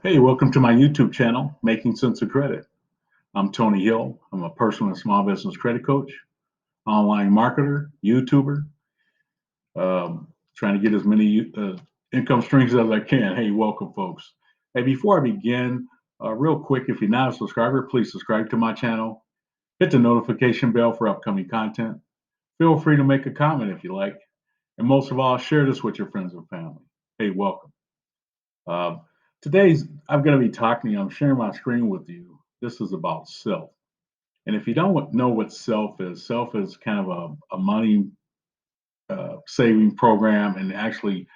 Hey, welcome to my YouTube channel, Making Sense of Credit. I'm Tony Hill. I'm a personal and small business credit coach, online marketer, YouTuber, trying to get as many income streams as I can. Hey, welcome, folks. Hey, before I begin, real quick, if you're not a subscriber, please subscribe to my channel. Hit the notification bell for upcoming content. Feel free to make a comment if you like. And most of all, share this with your friends and family. Hey, welcome. Uh, Today's I'm going to be talking to you. I'm sharing my screen with you. This is about self. And if you don't know what self is kind of a money saving program and actually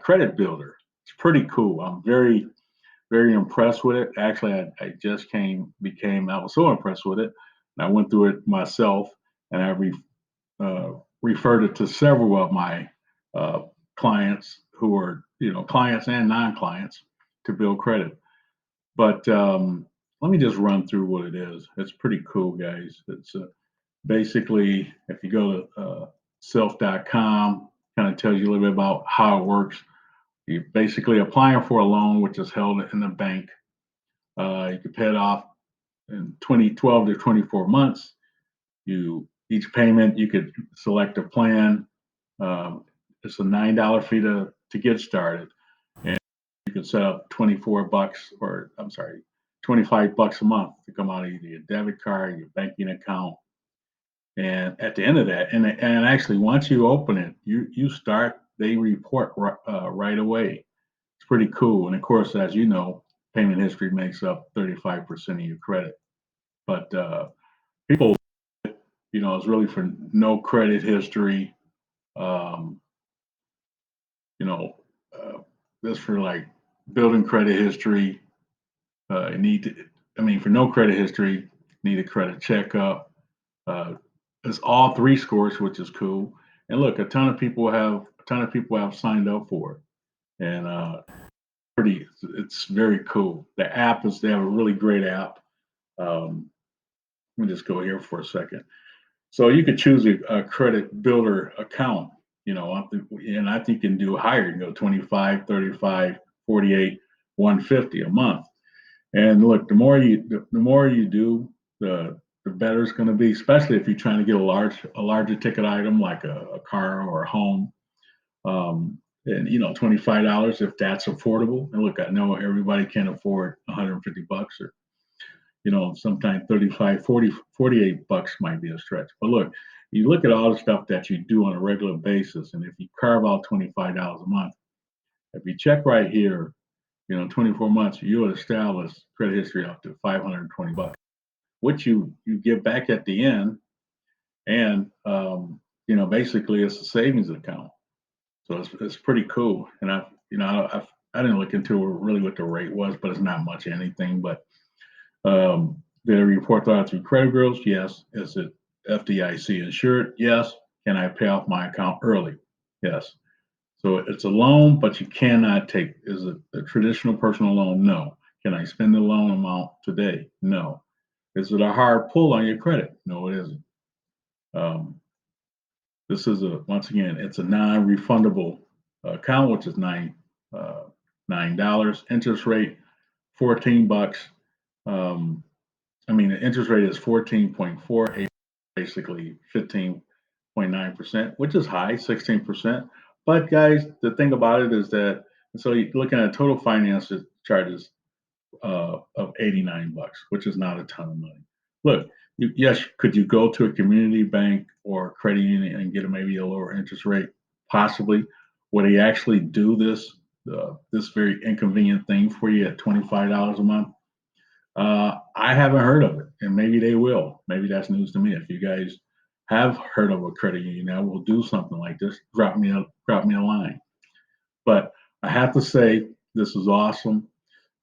credit builder. It's pretty cool. I'm very impressed with it. Actually, I just I was so impressed with it. And I went through it myself and referred it to several of my uh, clients who are, clients and non-clients to build credit. But let me just run through what it is. It's pretty cool, guys. It's basically, if you go to self.com, kind of tells you a little bit about how it works. You're basically applying for a loan, which is held in the bank. You can pay it off in 12 to 24 months. Each payment, you could select a plan. It's a $9 fee to get started. And you can set up 24 bucks, or I'm sorry, 25 bucks a month to come out of either your debit card, your banking account. And at the end of that, and actually once you open it, you start, they report right away. It's pretty cool. And of course, as you know, payment history makes up 35% of your credit. But people, it's really for no credit history. Um, you know, this for like building credit history. You need to, I mean, for no credit history, need a credit checkup. Uh, it's all three scores, which is cool. And look, a ton of people have signed up for it, and it's very cool. They have a really great app. Let me just go here for a second. So you could choose a credit builder account, and I think you can do higher. You can go 25, 35, 48, 150 a month. And look, the more you do, the better it's going to be, especially if you're trying to get a larger ticket item like a car or a home. And $25 if that's affordable. And look, I know everybody can't afford 150 bucks, or sometimes 35, 40, 48 bucks might be a stretch. But look, you look at all the stuff that you do on a regular basis, and if you carve out $25 a month, if you check right here, 24 months, you would establish credit history up to 520 bucks, which you give back at the end. And, basically it's a savings account. So it's pretty cool. And I didn't look into really what the rate was, but it's not much anything. But did I report that through credit bureaus? Yes. Is it FDIC insured? Yes. Can I pay off my account early? Yes. So it's a loan, but you cannot take. Is it a traditional personal loan? No. Can I spend the loan amount today? No. Is it a hard pull on your credit? No, it isn't. Um, this is once again, it's a non-refundable account, which is $9. Interest rate, 14 bucks. The interest rate is 14.48, basically 15.9%, which is high, 16%. But guys, the thing about it is that, so you're looking at total finance charges of 89 bucks, which is not a ton of money. Look, yes, could you go to a community bank or credit union and get maybe a lower interest rate? Possibly. Would they actually do this very inconvenient thing for you at $25 a month? I haven't heard of it, and maybe they will. Maybe that's news to me. If you guys have heard of a credit union that will do something like this, drop me a line. But I have to say, this is awesome.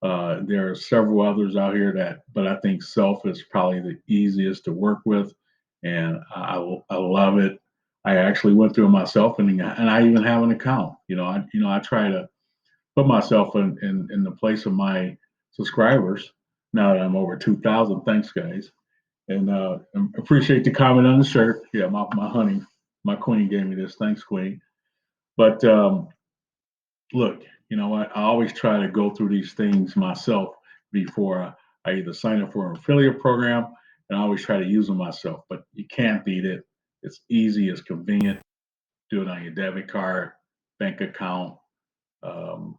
There are several others out here but I think Self is probably the easiest to work with, and I love it. I actually went through it myself, and I even have an account. I try to put myself in the place of my subscribers. Now that I'm over 2,000, thanks guys, and appreciate the comment on the shirt. Yeah, my honey, my queen gave me this. Thanks, queen. But look, you know what? I always try to go through these things myself before I either sign up for an affiliate program, and I always try to use them myself. But you can't beat it. It's easy. It's convenient. Do it on your debit card, bank account, um,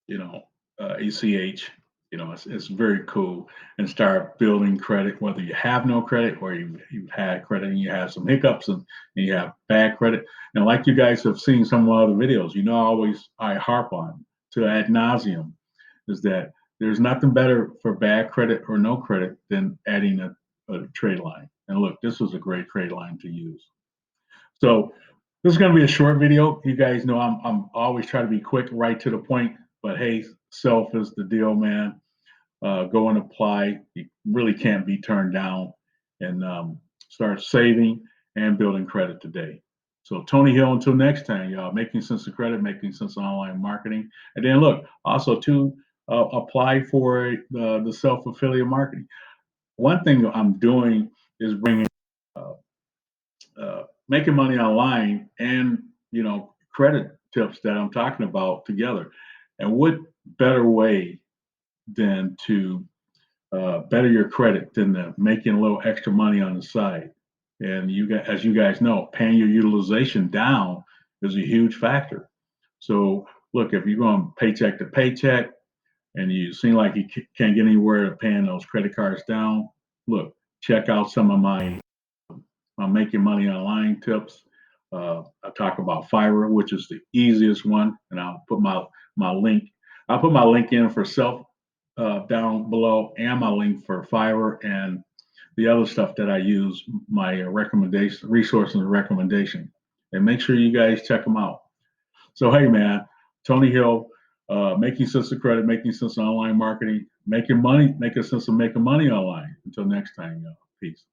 you know, ACH. You know, it's very cool, and start building credit, whether you have no credit or you've had credit and you have some hiccups and you have bad credit. And like you guys have seen some of my other videos, you know, I harp on to ad nauseum is that there's nothing better for bad credit or no credit than adding a trade line. And look, this was a great trade line to use. So this is going to be a short video. You guys know I'm always trying to be quick, right to the point. But hey, self is the deal, man. Go and apply. You really can't be turned down, and start saving and building credit today. So Tony Hill, until next time, y'all. Making sense of credit, making sense of online marketing, and then look also to apply for the self affiliate marketing. One thing I'm doing is bringing uh, making money online and credit tips that I'm talking about together. And what better way than to better your credit than making a little extra money on the side? And as you guys know, paying your utilization down is a huge factor. So look, if you're going paycheck to paycheck and you seem like you can't get anywhere paying those credit cards down, look, check out some of my making money online tips. I talk about Fiverr, which is the easiest one, and I'll put my link. I'll put my link in for self down below, and my link for Fiverr and the other stuff that I use. My recommendation, resources, and recommendation, and make sure you guys check them out. So hey, man, Tony Hill, making sense of credit, making sense of online marketing, making money, making sense of making money online. Until next time, y'all. Peace.